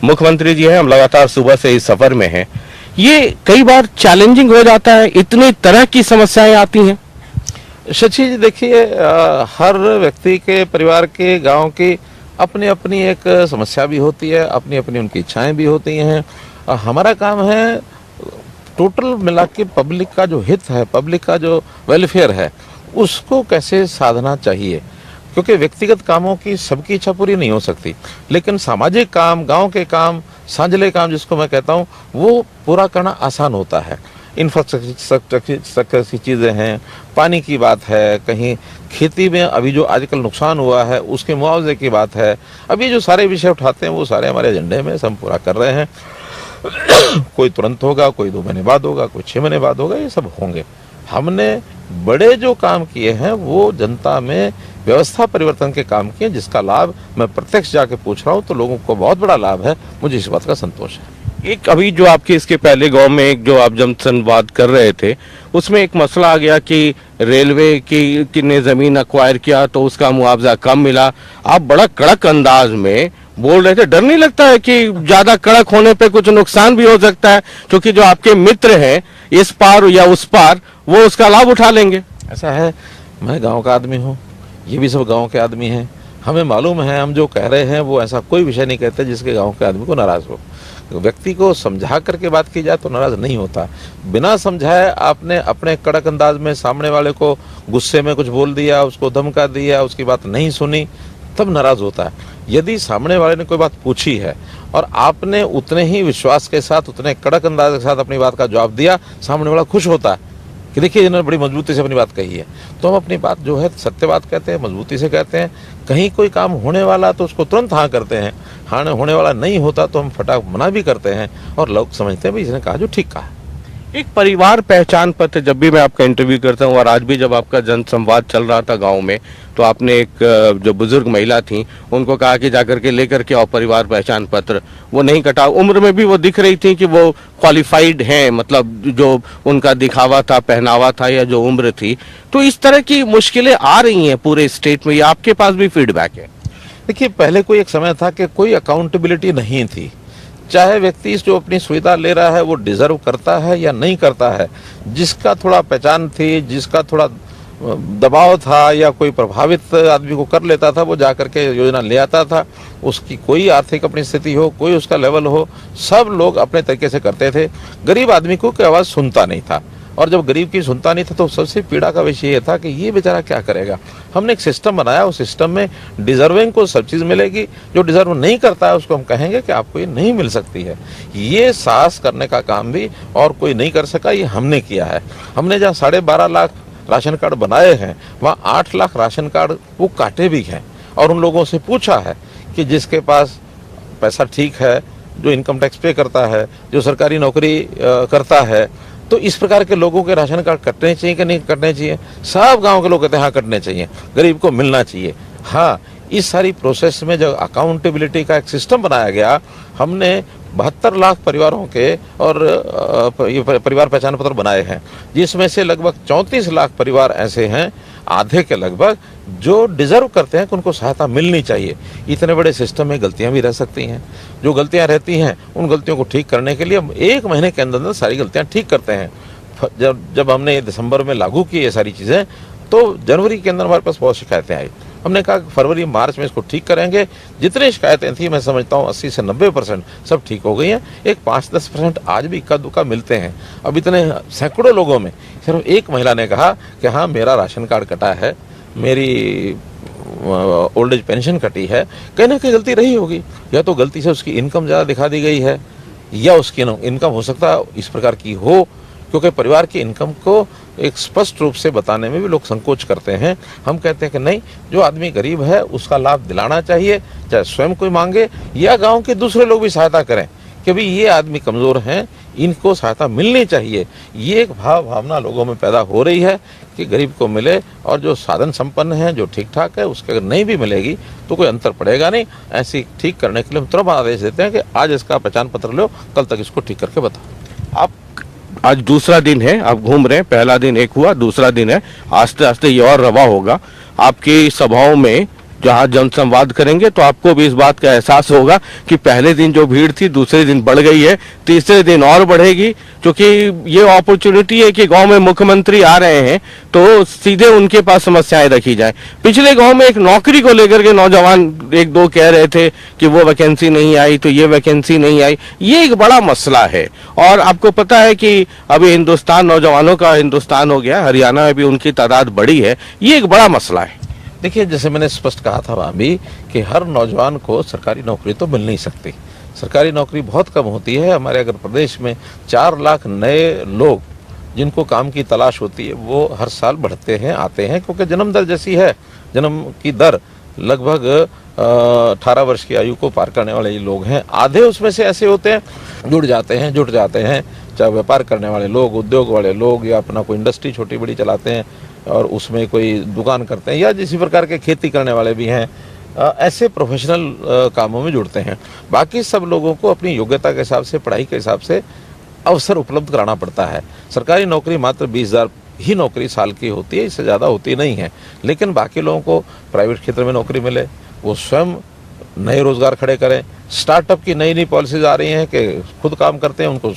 मुख्यमंत्री जी हैं, हम लगातार सुबह से इस सफर में हैं। ये कई बार चैलेंजिंग हो जाता है, इतनी तरह की समस्याएं आती हैं। शशि जी देखिए, हर व्यक्ति के, परिवार के, गांव की अपनी अपनी एक समस्या भी होती है, अपनी अपनी उनकी इच्छाएं भी होती हैं। हमारा काम है टोटल मिला के पब्लिक का जो हित है, पब्लिक का जो वेलफेयर है, उसको कैसे साधना चाहिए। क्योंकि व्यक्तिगत कामों की सबकी इच्छा पूरी नहीं हो सकती, लेकिन सामाजिक काम, गांव के काम, सांझले काम जिसको मैं कहता हूँ, वो पूरा करना आसान होता है। इंफ्रास्ट्रक्चर की चीज़ें हैं, पानी की बात है, कहीं खेती में अभी जो आजकल नुकसान हुआ है उसके मुआवजे की बात है। अभी जो सारे विषय उठाते हैं वो सारे हमारे एजेंडे में हम पूरा कर रहे हैं। कोई तुरंत होगा, कोई 2 महीने बाद होगा, कोई 6 महीने बाद होगा, ये सब होंगे। हमने बड़े जो काम किए हैं वो जनता में व्यवस्था परिवर्तन के काम किए, जिसका लाभ मैं प्रत्यक्ष जाके पूछ रहा हूँ तो लोगों को बहुत बड़ा लाभ है। मुझे इस बात का संतोष है। एक अभी जो आपके इसके पहले गांव में एक जो आप जनसंवाद कर रहे थे, उसमें एक मसला आ गया कि रेलवे की ने जमीन अक्वायर किया तो उसका मुआवजा कम मिला। आप बड़ा कड़क अंदाज में बोल रहे थे। डर नहीं लगता है कि ज्यादा कड़क होने पे कुछ नुकसान भी हो सकता है, क्योंकि जो आपके मित्र हैं इस पार या उस पार, वो उसका लाभ उठा लेंगे? ऐसा है, मैं गांव का आदमी हूँ, ये भी सब गांव के आदमी हैं। हमें मालूम है हम जो कह रहे हैं वो ऐसा कोई विषय नहीं कहते जिसके गांव के आदमी को नाराज हो। व्यक्ति को समझा करके बात की जाए तो नाराज नहीं होता। बिना समझाए आपने अपने कड़क अंदाज में सामने वाले को गुस्से में कुछ बोल दिया, उसको धमका दिया, उसकी बात नहीं सुनी, तब नाराज होता है। यदि सामने वाले ने कोई बात पूछी है और आपने उतने ही विश्वास के साथ, उतने कड़क अंदाज के साथ अपनी बात का जवाब दिया, सामने वाला खुश होता है कि देखिए इन्होंने बड़ी मजबूती से अपनी बात कही है। तो हम अपनी बात जो है सत्य बात कहते हैं, मजबूती से कहते हैं। कहीं कोई काम होने वाला तो उसको तुरंत हाँ करते हैं, हाँ होने वाला नहीं होता तो हम फटाक मना भी करते हैं, और लोग समझते हैं भाई इसने कहा जो ठीक कहा। एक परिवार पहचान पत्र, जब भी मैं आपका इंटरव्यू करता हूँ और आज भी जब आपका जनसंवाद चल रहा था गांव में, तो आपने एक जो बुजुर्ग महिला थी उनको कहा कि जाकर के लेकर के आओ परिवार पहचान पत्र। वो नहीं कटा। उम्र में भी वो दिख रही थी कि वो क्वालिफाइड हैं, मतलब जो उनका दिखावा था, पहनावा था, या जो उम्र थी। तो इस तरह की मुश्किलें आ रही हैं पूरे स्टेट में, या आपके पास भी फीडबैक है? देखिए, पहले कोई एक समय था कि कोई अकाउंटेबिलिटी नहीं थी। चाहे व्यक्ति जो अपनी सुविधा ले रहा है वो डिजर्व करता है या नहीं करता है। जिसका थोड़ा पहचान थी, जिसका थोड़ा दबाव था, या कोई प्रभावित आदमी को कर लेता था, वो जाकर के योजना ले आता था। उसकी कोई आर्थिक अपनी स्थिति हो, कोई उसका लेवल हो, सब लोग अपने तरीके से करते थे। गरीब आदमी को कोई आवाज़ सुनता नहीं था, और जब गरीब की सुनता नहीं था तो सबसे पीड़ा का विषय ये था कि ये बेचारा क्या करेगा। हमने एक सिस्टम बनाया, उस सिस्टम में डिजर्विंग को सब चीज़ मिलेगी, जो डिजर्व नहीं करता है उसको हम कहेंगे कि आपको ये नहीं मिल सकती है। ये साहस करने का काम भी और कोई नहीं कर सका, ये हमने किया है। हमने जहाँ 12.5 लाख राशन कार्ड बनाए हैं, वहाँ 8 लाख राशन कार्ड वो काटे भी हैं, और उन लोगों से पूछा है कि जिसके पास पैसा ठीक है, जो इनकम टैक्स पे करता है, जो सरकारी नौकरी करता है, तो इस प्रकार के लोगों के राशन कार्ड कटने चाहिए कि नहीं कटने चाहिए? सब गांव के लोग कहते हैं हाँ कटने चाहिए, गरीब को मिलना चाहिए। हाँ, इस सारी प्रोसेस में जब अकाउंटेबिलिटी का एक सिस्टम बनाया गया, हमने 72 लाख परिवारों के और ये परिवार पहचान पत्र बनाए हैं, जिसमें से लगभग 34 लाख परिवार ऐसे हैं, आधे के लगभग, जो डिजर्व करते हैं कि उनको सहायता मिलनी चाहिए। इतने बड़े सिस्टम में गलतियां भी रह सकती हैं। जो गलतियां रहती हैं उन गलतियों को ठीक करने के लिए हम 1 महीने के अंदर सारी गलतियां ठीक करते हैं। जब हमने दिसंबर में लागू की ये सारी चीज़ें, तो जनवरी के अंदर हमारे पास बहुत शिकायतें आई। हमने कहा फरवरी मार्च में इसको ठीक करेंगे। जितनी शिकायतें थी मैं समझता हूँ 80 से 90% सब ठीक हो गई हैं। एक 5-10% आज भी इक्का दुक्का मिलते हैं। अब इतने सैकड़ों लोगों में सिर्फ एक महिला ने कहा कि हाँ मेरा राशन कार्ड कटा है, मेरी ओल्ड एज पेंशन कटी है। कहीं ना कहीं गलती रही होगी, या तो गलती से उसकी इनकम ज़्यादा दिखा दी गई है, या उसकी इनकम हो सकता है इस प्रकार की हो, क्योंकि परिवार की इनकम को एक स्पष्ट रूप से बताने में भी लोग संकोच करते हैं। हम कहते हैं कि नहीं, जो आदमी गरीब है उसका लाभ दिलाना चाहिए, चाहे स्वयं कोई मांगे या गांव के दूसरे लोग भी सहायता करें कि भाई ये आदमी कमज़ोर हैं, इनको सहायता मिलनी चाहिए। ये एक भावना लोगों में पैदा हो रही है कि गरीब को मिले, और जो साधन संपन्न है, जो ठीक ठाक है, उसके अगर नहीं भी मिलेगी तो कोई अंतर पड़ेगा नहीं। ऐसी ठीक करने के लिए हम तुरंत आदेश देते हैं कि आज इसका पहचान पत्र लो, कल तक इसको ठीक करके बताओ। आप आज दूसरा दिन है, आप घूम रहे हैं, पहला दिन एक हुआ, दूसरा दिन है, आस्ते आस्ते ये और रवा होगा। आपकी सभाओं में जहां जनसंवाद करेंगे तो आपको भी इस बात का एहसास होगा कि पहले दिन जो भीड़ थी दूसरे दिन बढ़ गई है, तीसरे दिन और बढ़ेगी, क्योंकि ये अपॉर्चुनिटी है कि गांव में मुख्यमंत्री आ रहे हैं तो सीधे उनके पास समस्याएं रखी जाए। पिछले गांव में एक नौकरी को लेकर के नौजवान एक दो कह रहे थे कि वो वैकेंसी नहीं आई तो ये वैकेंसी नहीं आई, ये एक बड़ा मसला है। और आपको पता है कि अभी हिंदुस्तान नौजवानों का हिंदुस्तान हो गया, हरियाणा में भी उनकी तादाद बढ़ी है, ये एक बड़ा मसला है। देखिए, जैसे मैंने स्पष्ट कहा था वहाँ भी कि हर नौजवान को सरकारी नौकरी तो मिल नहीं सकती, सरकारी नौकरी बहुत कम होती है। हमारे अगर प्रदेश में 4 लाख नए लोग जिनको काम की तलाश होती है वो हर साल बढ़ते हैं, आते हैं, क्योंकि जन्म दर जैसी है, जन्म की दर लगभग 18 वर्ष की आयु को पार करने वाले लोग हैं। आधे उसमें से ऐसे होते हैं जुट जाते हैं, चाहे व्यापार करने वाले लोग, उद्योग वाले लोग, या अपना कोई इंडस्ट्री छोटी बड़ी चलाते हैं और उसमें कोई दुकान करते हैं, या जिस प्रकार के खेती करने वाले भी हैं, ऐसे प्रोफेशनल कामों में जुड़ते हैं। बाकी सब लोगों को अपनी योग्यता के हिसाब से, पढ़ाई के हिसाब से अवसर उपलब्ध कराना पड़ता है। सरकारी नौकरी मात्र 20,000 ही नौकरी साल की होती है, इससे ज़्यादा होती नहीं है। लेकिन बाकी लोगों को प्राइवेट क्षेत्र में नौकरी मिले, वो स्वयं नए रोजगार खड़े करें। स्टार्टअप की नई नई पॉलिसीज आ रही हैं कि खुद काम करते हैं, उनको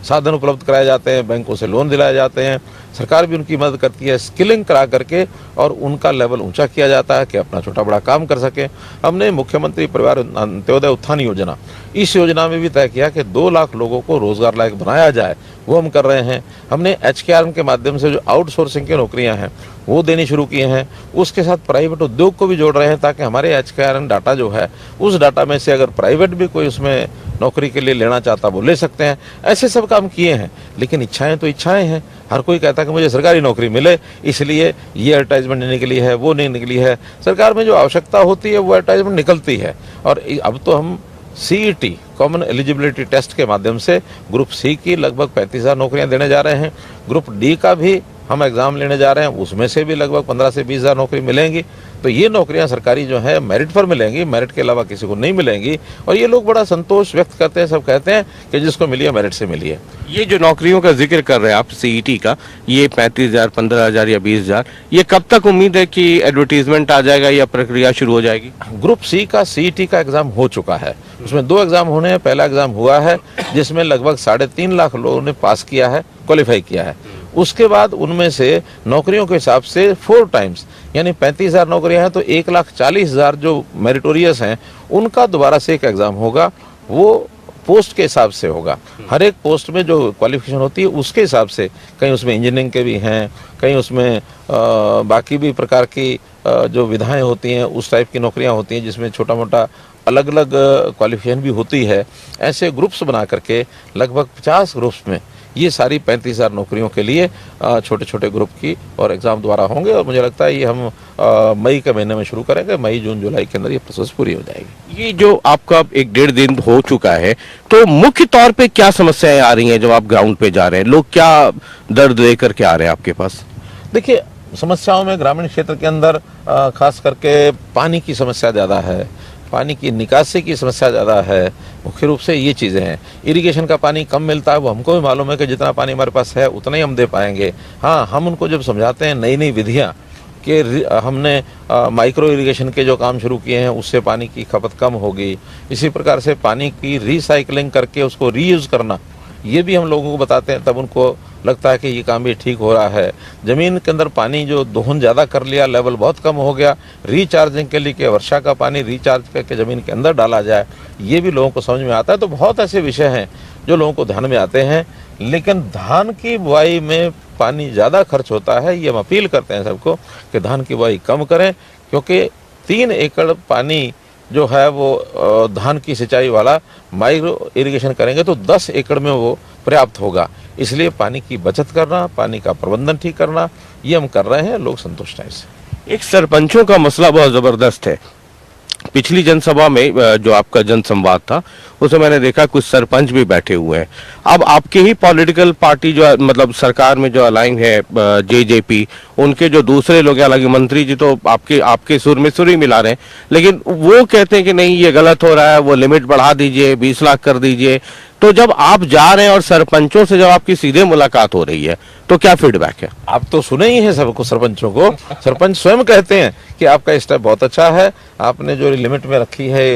साधन उपलब्ध कराए जाते हैं, बैंकों से लोन दिलाए जाते हैं, सरकार भी उनकी मदद करती है, स्किलिंग करा करके और उनका लेवल ऊंचा किया जाता है कि अपना छोटा बड़ा काम कर सके। हमने मुख्यमंत्री परिवार अंत्योदय उत्थान योजना, इस योजना में भी तय किया कि 2 लाख लोगों को रोजगार लायक बनाया जाए, वो हम कर रहे हैं। हमने HKRM के माध्यम से जो आउटसोर्सिंग की नौकरियां हैं वो देनी शुरू किए हैं। उसके साथ प्राइवेट उद्योग को भी जोड़ रहे हैं ताकि हमारे HKRM डाटा जो है, उस डाटा में से अगर प्राइवेट भी कोई उसमें नौकरी के लिए लेना चाहता वो ले सकते हैं। ऐसे सब काम किए हैं। लेकिन इच्छाएं तो इच्छाएं हैं, हर कोई कहता है कि मुझे सरकारी नौकरी मिले, इसलिए ये एडवर्टाइजमेंट नहीं निकली है, वो नहीं निकली है। सरकार में जो आवश्यकता होती है वो एडवर्टाइजमेंट निकलती है। और अब तो हम CET कॉमन एलिजिबिलिटी टेस्ट के माध्यम से ग्रुप C की लगभग 35,000 नौकरियां देने जा रहे हैं। ग्रुप D का भी हम एग्ज़ाम लेने जा रहे हैं, उसमें से भी लगभग 15 से 20,000 नौकरी मिलेंगी। तो ये नौकरियां सरकारी जो है मेरिट पर मिलेंगी, मेरिट के अलावा किसी को नहीं मिलेंगी। और ये लोग बड़ा संतोष व्यक्त करते हैं, सब कहते हैं कि जिसको मिली है मेरिट से मिली है। ये जो नौकरियों का जिक्र कर रहे हैं आप CET का, ये 35,000, 15,000 या 20,000, ये कब तक उम्मीद है कि एडवर्टीजमेंट आ जाएगा या प्रक्रिया शुरू हो जाएगी? ग्रुप C का CET का एग्जाम हो चुका है, उसमें 2 एग्जाम होने हैं। पहला एग्जाम हुआ है जिसमें लगभग 3.5 लाख लोगों ने पास किया है, क्वालिफाई किया है। उसके बाद उनमें से नौकरियों के हिसाब से 4 टाइम्स यानी 35,000 नौकरियां हैं तो 1,40,000 जो मेरिटोरियस हैं उनका दोबारा से एक एग्जाम होगा। वो पोस्ट के हिसाब से होगा, हर एक पोस्ट में जो क्वालिफिकेशन होती है उसके हिसाब से। कहीं उसमें इंजीनियरिंग के भी हैं, कहीं उसमें बाकी भी प्रकार की जो विधाएं होती हैं उस टाइप की नौकरियां होती हैं जिसमें छोटा मोटा अलग अलग क्वालिफिकेशन भी होती है। ऐसे ग्रुप्स बना करके लगभग 50 ग्रुप्स में ये सारी 35,000 नौकरियों के लिए छोटे छोटे ग्रुप की और एग्ज़ाम द्वारा होंगे। और मुझे लगता है ये हम मई के महीने में शुरू करेंगे, मई जून जुलाई के अंदर ये प्रोसेस पूरी हो जाएगी। ये जो आपका 1-1.5 दिन हो चुका है, तो मुख्य तौर पे क्या समस्याएं आ रही हैं जब आप ग्राउंड पे जा रहे हैं? लोग क्या दर्द लेकर के आ रहे हैं आपके पास? देखिए, समस्याओं में ग्रामीण क्षेत्र के अंदर खास करके पानी की समस्या ज़्यादा है, पानी की निकासी की समस्या ज़्यादा है। मुख्य रूप से ये चीज़ें हैं। इरिगेशन का पानी कम मिलता है, वो हमको भी मालूम है कि जितना पानी हमारे पास है उतना ही हम दे पाएंगे। हाँ, हम उनको जब समझाते हैं नई नई विधियाँ कि हमने माइक्रो इरिगेशन के जो काम शुरू किए हैं उससे पानी की खपत कम होगी, इसी प्रकार से पानी की रिसाइकलिंग करके उसको रीयूज़ करना, ये भी हम लोगों को बताते हैं, तब उनको लगता है कि ये काम भी ठीक हो रहा है। ज़मीन के अंदर पानी जो दोहन ज़्यादा कर लिया, लेवल बहुत कम हो गया, रिचार्जिंग के लिए कि वर्षा का पानी रिचार्ज करके ज़मीन के अंदर डाला जाए, ये भी लोगों को समझ में आता है। तो बहुत ऐसे विषय हैं जो लोगों को ध्यान में आते हैं। लेकिन धान की बुआई में पानी ज़्यादा खर्च होता है, ये हम अपील करते हैं सबको कि धान की बुआई कम करें, क्योंकि 3 एकड़ पानी जो है वो धान की सिंचाई वाला माइक्रो इरिगेशन करेंगे तो 10 एकड़ में वो पर्याप्त होगा। इसलिए पानी की बचत करना, पानी का प्रबंधन ठीक करना, ये हम कर रहे हैं, लोग संतुष्ट हैं इससे। एक सरपंचों का मसला बहुत जबरदस्त है। पिछली जनसभा में जो आपका जनसंवाद था उसमें मैंने देखा कुछ सरपंच भी बैठे हुए हैं। अब आपके ही पॉलिटिकल पार्टी जो मतलब सरकार में जो अलाइन है JJP, उनके जो दूसरे लोग, हालांकि मंत्री जी तो आपके सुर में सुर ही मिला रहे हैं, लेकिन वो कहते हैं कि नहीं ये गलत हो रहा है, वो लिमिट बढ़ा दीजिए, 20 लाख कर दीजिए। तो जब आप जा रहे हैं और सरपंचों से जब आपकी सीधे मुलाकात हो रही है तो क्या फीडबैक है? आप तो सुने ही हैं सबको, सरपंचों को। सरपंच स्वयं कहते हैं कि आपका स्टेप बहुत अच्छा है, आपने जो लिमिट में रखी है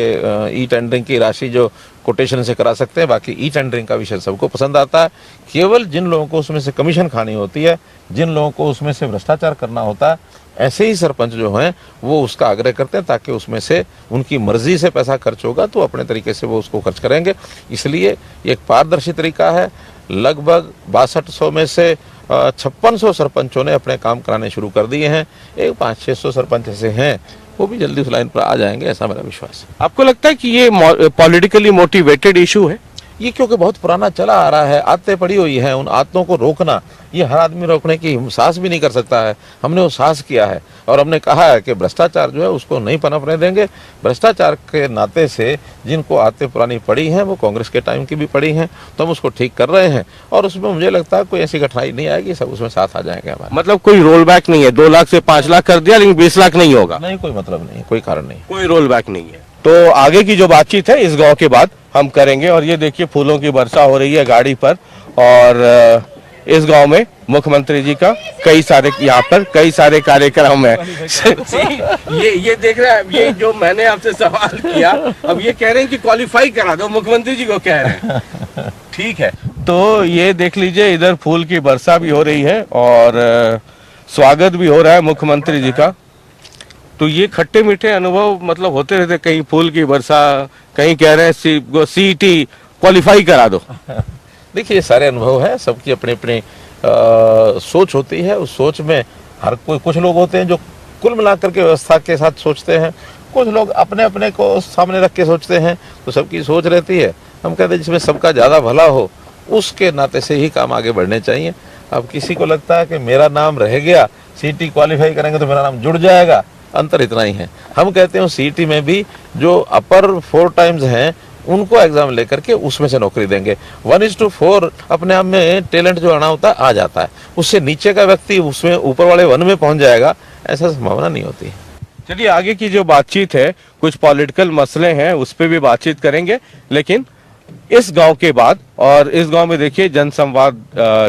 ई टेंडरिंग की राशि जो कोटेशन से करा सकते हैं, बाकी ई टेंडरिंग का विषय सबको पसंद आता है। केवल जिन लोगों को उसमें से कमीशन खानी होती है, जिन लोगों को उसमें से भ्रष्टाचार करना होता है, ऐसे ही सरपंच जो हैं वो उसका आग्रह करते हैं ताकि उसमें से उनकी मर्जी से पैसा खर्च होगा तो अपने तरीके से वो उसको खर्च करेंगे। इसलिए एक पारदर्शी तरीका है। लगभग 6200 में से 5600 सरपंचों ने अपने काम कराने शुरू कर दिए हैं। एक 500-600 सरपंच ऐसे हैं, वो भी जल्दी उस लाइन पर आ जाएंगे, ऐसा मेरा विश्वास है। आपको लगता है कि ये पॉलिटिकली मोटिवेटेड इशू है? ये क्योंकि बहुत पुराना चला आ रहा है, आदतें पड़ी हुई हैं, उन आदतों को रोकना, ये हर आदमी रोकने की साहस भी नहीं कर सकता है। हमने वो साहस किया है और हमने कहा है कि भ्रष्टाचार जो है उसको नहीं पनपने देंगे। भ्रष्टाचार के नाते से जिनको आदतें पुरानी पड़ी हैं, वो कांग्रेस के टाइम की भी पड़ी हैं, तो हम उसको ठीक कर रहे हैं और उसमें मुझे लगता है कोई ऐसी कठिनाई नहीं आएगी, सब उसमें साथ आ जाएंगे हमारे। मतलब कोई रोल बैक नहीं है? 2 लाख से 5 लाख कर दिया लेकिन 20 लाख नहीं होगा? नहीं, कोई मतलब नहीं, कोई कारण नहीं, कोई रोल बैक नहीं है। तो आगे की जो बातचीत है इस गांव के बाद हम करेंगे। और ये देखिए फूलों की वर्षा हो रही है गाड़ी पर, और इस गांव में मुख्यमंत्री जी का कई सारे कार्यक्रम है। ये देख रहे हैं, ये जो मैंने आपसे सवाल किया, अब ये कह रहे हैं कि क्वालिफाई करा दो, मुख्यमंत्री जी को कह रहे हैं। ठीक है, तो ये देख लीजिए इधर फूल की वर्षा भी हो रही है और स्वागत भी हो रहा है मुख्यमंत्री जी का। तो ये खट्टे मीठे अनुभव मतलब होते रहते, कहीं फूल की वर्षा, कहीं कह रहे हैं सीईटी क्वालिफाई करा दो। देखिए ये सारे अनुभव है, सबकी अपनी अपनी सोच होती है। उस सोच में हर कोई, कुछ लोग होते हैं जो कुल मिलाकर के व्यवस्था के साथ सोचते हैं, कुछ लोग अपने अपने को सामने रख के सोचते हैं, तो सबकी सोच रहती है। हम कहते हैं जिसमें सबका ज़्यादा भला हो, उसके नाते से ही काम आगे बढ़ने चाहिए। अब किसी को लगता है कि मेरा नाम रह गया, सीईटी क्वालिफाई करेंगे तो मेरा नाम जुड़ जाएगा, अंतर इतना ही है। हम कहते हैं सीईटी में भी जो अपर 4 टाइम्स हैं उनको एग्जाम लेकर के उसमें से नौकरी देंगे। 1:4 अपने आप में टैलेंट जो आना होता है आ जाता है, उससे नीचे का व्यक्ति उसमें ऊपर वाले 1 में पहुंच जाएगा, ऐसा संभावना नहीं होती। चलिए आगे की जो बातचीत है, कुछ पॉलिटिकल मसले हैं उस पर भी बातचीत करेंगे, लेकिन इस गांव के बाद। और इस गांव में देखिए जनसंवाद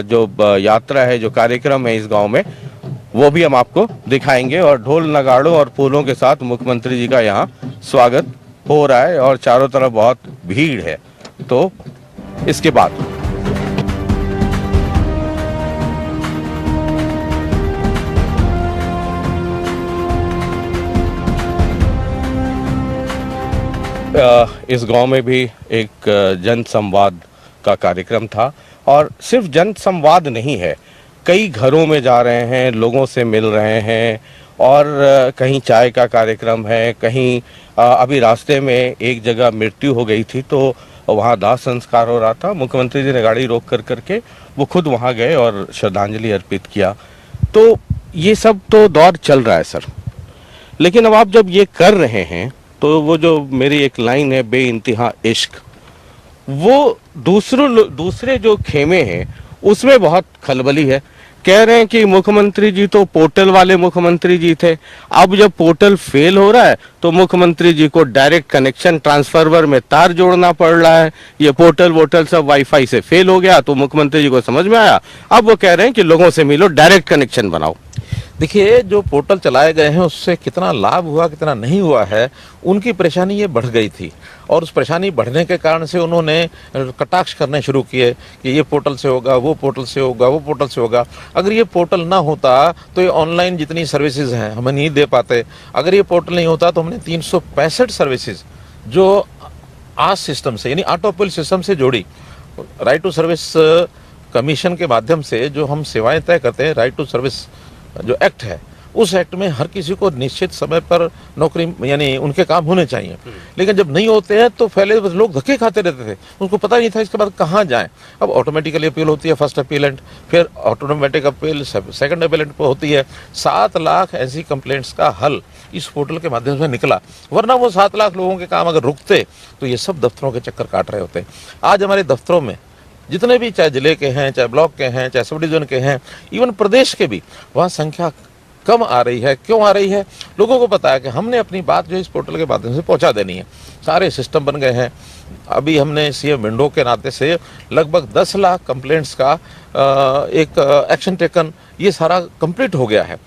जो यात्रा है, जो कार्यक्रम है इस गांव में, वो भी हम आपको दिखाएंगे। और ढोल नगाड़ों और फूलों के साथ मुख्यमंत्री जी का यहाँ स्वागत हो रहा है और चारों तरफ बहुत भीड़ है। तो इसके बाद इस गांव में भी एक जन संवाद का कार्यक्रम था। और सिर्फ जन संवाद नहीं है, कई घरों में जा रहे हैं, लोगों से मिल रहे हैं, और कहीं चाय का कार्यक्रम है, कहीं अभी रास्ते में एक जगह मृत्यु हो गई थी तो वहाँ दाह संस्कार हो रहा था। मुख्यमंत्री जी ने गाड़ी रोक कर करके वो खुद वहाँ गए और श्रद्धांजलि अर्पित किया। तो ये सब तो दौर चल रहा है सर, लेकिन अब आप जब ये कर रहे हैं तो वो जो मेरी एक लाइन है, बेइंतहा इश्क, वो दूसरे जो खेमे हैं उसमें बहुत खलबली है। कह रहे हैं कि मुख्यमंत्री जी तो पोर्टल वाले मुख्यमंत्री जी थे, अब जब पोर्टल फेल हो रहा है तो मुख्यमंत्री जी को डायरेक्ट कनेक्शन ट्रांसफार्मर में तार जोड़ना पड़ रहा है। ये पोर्टल वोटल सब वाईफाई से फेल हो गया तो मुख्यमंत्री जी को समझ में आया, अब वो कह रहे हैं कि लोगों से मिलो, डायरेक्ट कनेक्शन बनाओ। देखिए जो पोर्टल चलाए गए हैं उससे कितना लाभ हुआ कितना नहीं हुआ है, उनकी परेशानी ये बढ़ गई थी और उस परेशानी बढ़ने के कारण से उन्होंने कटाक्ष करने शुरू किए कि ये पोर्टल से होगा, वो पोर्टल से होगा, वो पोर्टल से होगा। अगर ये पोर्टल ना होता तो ये ऑनलाइन जितनी सर्विसेज हैं हमें नहीं दे पाते। अगर ये पोर्टल नहीं होता तो हमने 365 सर्विसेज जो आज सिस्टम से यानी ऑटो अपील सिस्टम से जोड़ी, राइट टू सर्विस कमीशन के माध्यम से जो हम सेवाएं तय करते हैं, राइट टू सर्विस जो एक्ट है, उस एक्ट में हर किसी को निश्चित समय पर नौकरी यानी उनके काम होने चाहिए। लेकिन जब नहीं होते हैं तो पहले लोग धक्के खाते रहते थे, उनको पता नहीं था इसके बाद कहाँ जाएं। अब ऑटोमेटिकली अपील होती है, फर्स्ट अपीलेंट, फिर ऑटोमेटिक अपील सेकंड अपीलेंट पर होती है। 7 लाख ऐसी कंप्लेंट्स का हल इस पोर्टल के माध्यम से निकला, वरना वो 7 लाख लोगों के काम अगर रुकते तो ये सब दफ्तरों के चक्कर काट रहे होते। आज हमारे दफ्तरों में जितने भी, चाहे जिले के हैं, चाहे ब्लॉक के हैं, चाहे सब डिवीजन के हैं, इवन प्रदेश के भी, वहाँ संख्या कम आ रही है। क्यों आ रही है? लोगों को पता है कि हमने अपनी बात जो इस पोर्टल के माध्यम से पहुंचा देनी है। सारे सिस्टम बन गए हैं। अभी हमने सीएम विंडो के नाते से लगभग 10 लाख कंप्लेंट्स का एक एक्शन टेकन, ये सारा कंप्लीट हो गया है।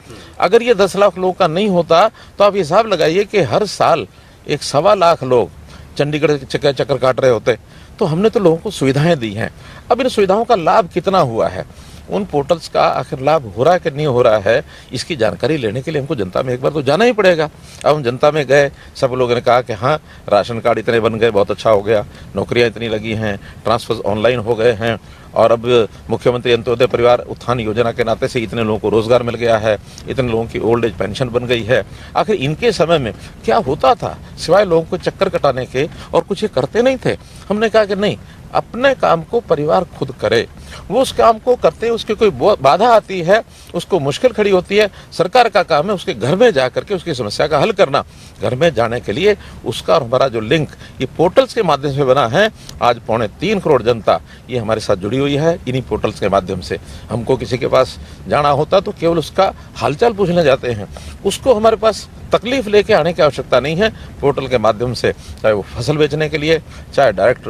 अगर ये 10 लाख लोगों का नहीं होता तो आप हिसाब लगाइए कि हर साल 1.25 लाख लोग चंडीगढ़ के चक्कर काट रहे होते। तो हमने तो लोगों को सुविधाएं दी हैं। अब इन सुविधाओं का लाभ कितना हुआ है, उन पोर्टल्स का आखिर लाभ हो रहा है कि नहीं हो रहा है, इसकी जानकारी लेने के लिए हमको जनता में एक बार तो जाना ही पड़ेगा। अब हम जनता में गए, सब लोगों ने कहा कि हाँ राशन कार्ड इतने बन गए, बहुत अच्छा हो गया, नौकरियां इतनी लगी हैं, ट्रांसफर ऑनलाइन हो गए हैं, और अब मुख्यमंत्री अंत्योदय परिवार उत्थान योजना के नाते से इतने लोगों को रोजगार मिल गया है, इतने लोगों की ओल्ड एज पेंशन बन गई है। आखिर इनके समय में क्या होता था सिवाय लोगों को चक्कर कटाने के, और कुछ ये करते नहीं थे। हमने कहा कि नहीं, अपने काम को परिवार खुद करे। वो उस काम को करते उसकी कोई बाधा आती है, उसको मुश्किल खड़ी होती है, सरकार का काम है उसके घर में जा करके उसकी समस्या का हल करना। घर में जाने के लिए उसका और हमारा जो लिंक ये पोर्टल्स के माध्यम से बना है। आज 3.25 करोड़ जनता ये हमारे साथ जुड़ी हुई है इन्हीं पोर्टल्स के माध्यम से। हमको किसी के पास जाना होता तो केवल उसका हालचाल पूछने जाते हैं, उसको हमारे पास तकलीफ लेके आने की आवश्यकता नहीं है। पोर्टल के माध्यम से चाहे वो फसल बेचने के लिए, चाहे डायरेक्ट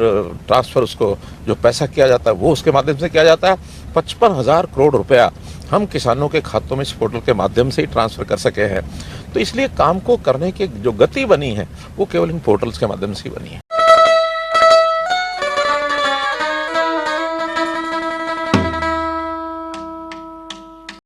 ट्रांसफर उसको जो पैसा किया जाता है वो उसके माध्यम से किया जाता है। 55,000 करोड़ रुपया हम किसानों के खातों में इस पोर्टल के माध्यम से ही ट्रांसफर कर सके हैं। तो इसलिए काम को करने की जो गति बनी है वो केवल इन पोर्टल्स के माध्यम से ही बनी है।